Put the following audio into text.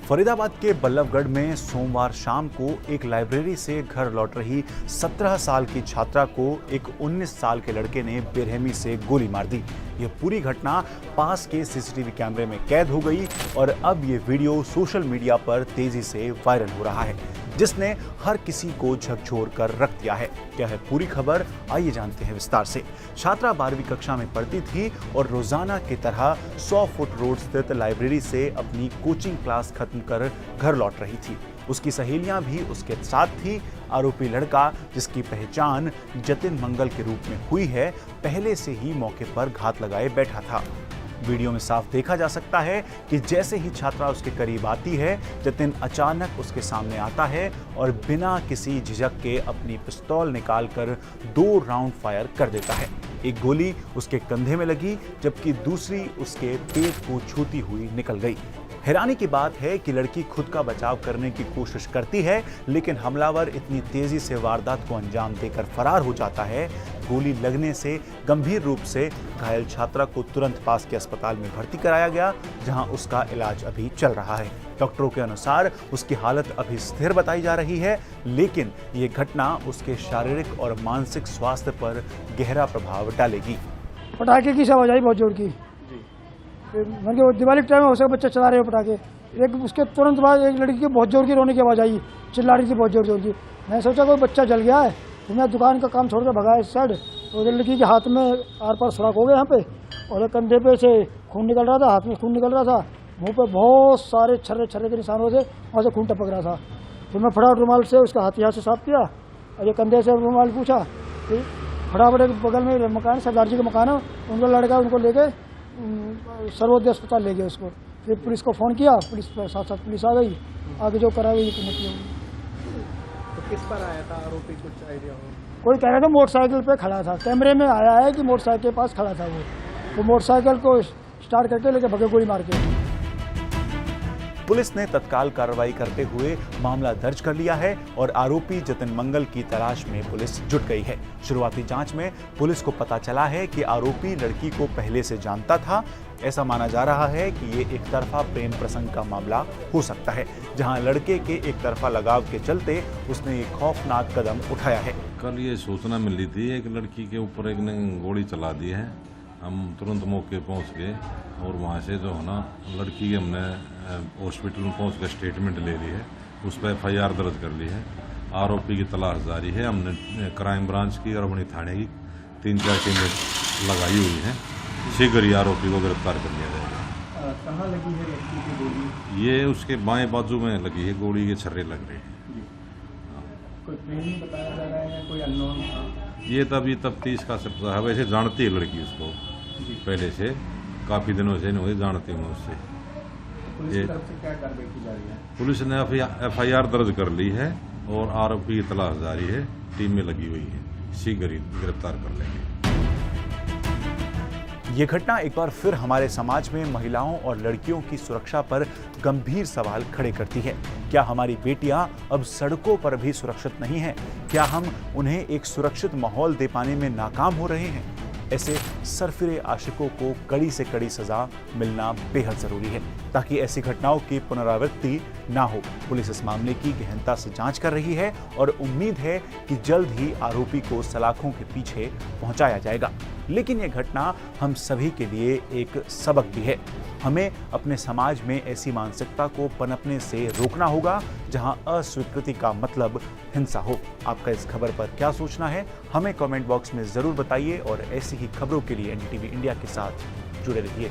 फरीदाबाद के बल्लभगढ़ में सोमवार शाम को एक लाइब्रेरी से घर लौट रही 17 साल की छात्रा को एक 19 साल के लड़के ने बेरहमी से गोली मार दी। यह पूरी घटना पास के सीसीटीवी कैमरे में कैद हो गई और अब ये वीडियो सोशल मीडिया पर तेजी से वायरल हो रहा है, जिसने हर किसी को झकझोर कर रख दिया है। क्या है पूरी खबर, आइए जानते हैं विस्तार से। छात्रा 12वीं कक्षा में पढ़ती थी और रोजाना की तरह 100 फुट रोड स्थित लाइब्रेरी से अपनी कोचिंग क्लास खत्म कर घर लौट रही थी। उसकी सहेलियां भी उसके साथ थी। आरोपी लड़का, जिसकी पहचान जतिन मंगल के रूप में हुई है, पहले से ही मौके पर घात लगाए बैठा था। वीडियो में साफ देखा जा सकता है कि जैसे ही छात्रा उसके करीब आती है, जतिन अचानक उसके सामने आता है और बिना किसी झिझक के अपनी पिस्तौल निकालकर 2 राउंड फायर कर देता है। एक गोली उसके कंधे में लगी, जबकि दूसरी उसके पेट को छूती हुई निकल गई। हैरानी की बात है कि लड़की खुद का बचाव करने की कोशिश करती है, लेकिन हमलावर इतनी तेजी से वारदात को अंजाम देकर फरार हो जाता है। गोली लगने से गंभीर रूप से घायल छात्रा को तुरंत पास के अस्पताल में भर्ती कराया गया, जहां उसका इलाज अभी चल रहा है। डॉक्टरों के अनुसार उसकी हालत अभी स्थिर बताई जा रही है, लेकिन ये घटना उसके शारीरिक और मानसिक स्वास्थ्य पर गहरा प्रभाव डालेगी। पटाखे की आवाज आई बहुत जोर की, वो दिवाली के टाइम हो सके बच्चे चला रहे हो पटाखे। एक उसके तुरंत बाद एक लड़की की बहुत जोर की रोने की आवाज़ आई, चिल्ला रही थी बहुत जोर जोर की। मैं सोचा कोई बच्चा जल गया है, तो मैं दुकान का काम छोड़कर भगा इस साइड। तो लड़की के हाथ में आर पार सुराख हो गया यहाँ पे, और एक कंधे पे से खून निकल रहा था, हाथ में खून निकल रहा था, मुँह पे बहुत सारे छर्रे के निशानों से वहाँ से खून टपक रहा था। फिर मैं फटाफट रुमाल से उसका हाथ यहाँ से साफ किया और ये कंधे से रुमाल पूछा। फिर फटाफट बगल में मकान, सरदार जी का मकान है, उनका लड़का उनको लेके सर्वोदय अस्पताल ले गए उसको। फिर पुलिस को फ़ोन किया, पुलिस साथ पुलिस आ गई, आगे जो करा गई तो किस पर आया था आरोपी, कुछ आइडिया हो? कोई कह रहा था मोटरसाइकिल पे खड़ा था, कैमरे में आया है कि मोटरसाइकिल के पास खड़ा था वो मोटरसाइकिल को स्टार्ट करके लेके भगे गोली मार के। पुलिस ने तत्काल कार्रवाई करते हुए मामला दर्ज कर लिया है और आरोपी जतिन मंगल की तलाश में पुलिस जुट गई है। शुरुआती जांच में पुलिस को पता चला है कि आरोपी लड़की को पहले से जानता था। ऐसा माना जा रहा है कि ये एक तरफा प्रेम प्रसंग का मामला हो सकता है, जहां लड़के के एक तरफा लगाव के चलते उसने एक खौफनाक कदम उठाया है। कल ये सूचना मिली थी, एक लड़की के ऊपर एक ने गोली चला दी है। हम तुरंत मौके पहुंच गए और वहाँ से जो है ना, लड़की हमने हॉस्पिटल में पहुँच कर स्टेटमेंट ले ली है, उस पर FIR दर्ज कर ली है। आरोपी की तलाश जारी है। हमने क्राइम ब्रांच की और अपनी थाने की 3-4 टीमें लगाई हुई हैं। शीघ्र ही आरोपी को गिरफ्तार कर लिया जाएगा। कहाँ लगी है लड़की की गोली? ये उसके बाएं बाजू में लगी है, गोली के छर्रे लग रहे हैं। कोई प्रेमी बताया जा रहा है या कोई अननोन था? ये तभी तफ्तीश का सबसे है। वैसे जानती है लड़की उसको पहले से, काफ़ी दिनों से नहीं जानती हूँ उससे। पुलिस की तरफ से क्या कार्रवाई की जा रही है? पुलिस ने FIR दर्ज कर ली है और आरोपी की तलाश जारी है। टीमें लगी हुई हैं, शीघ्र ही गिरफ्तार कर लेंगे। ये घटना एक बार फिर हमारे समाज में महिलाओं और लड़कियों की सुरक्षा पर गंभीर सवाल खड़े करती है। क्या हमारी बेटियां अब सड़कों पर भी सुरक्षित नहीं हैं? क्या हम उन्हें एक सुरक्षित माहौल दे पाने में नाकाम हो रहे हैं? ऐसे सरफिरे आशिकों को कड़ी से कड़ी सजा मिलना बेहद जरूरी है, ताकि ऐसी घटनाओं की पुनरावृत्ति ना हो। पुलिस इस मामले की गहनता से जांच कर रही है और उम्मीद है कि जल्द ही आरोपी को सलाखों के पीछे पहुंचाया जाएगा। लेकिन यह घटना हम सभी के लिए एक सबक भी है। हमें अपने समाज में ऐसी मानसिकता को पनपने से रोकना होगा, जहां अस्वीकृति का मतलब हिंसा हो। आपका इस खबर पर क्या सोचना है, हमें कमेंट बॉक्स में जरूर बताइए और ऐसी ही खबरों के लिए NDTV इंडिया के साथ जुड़े रहिए।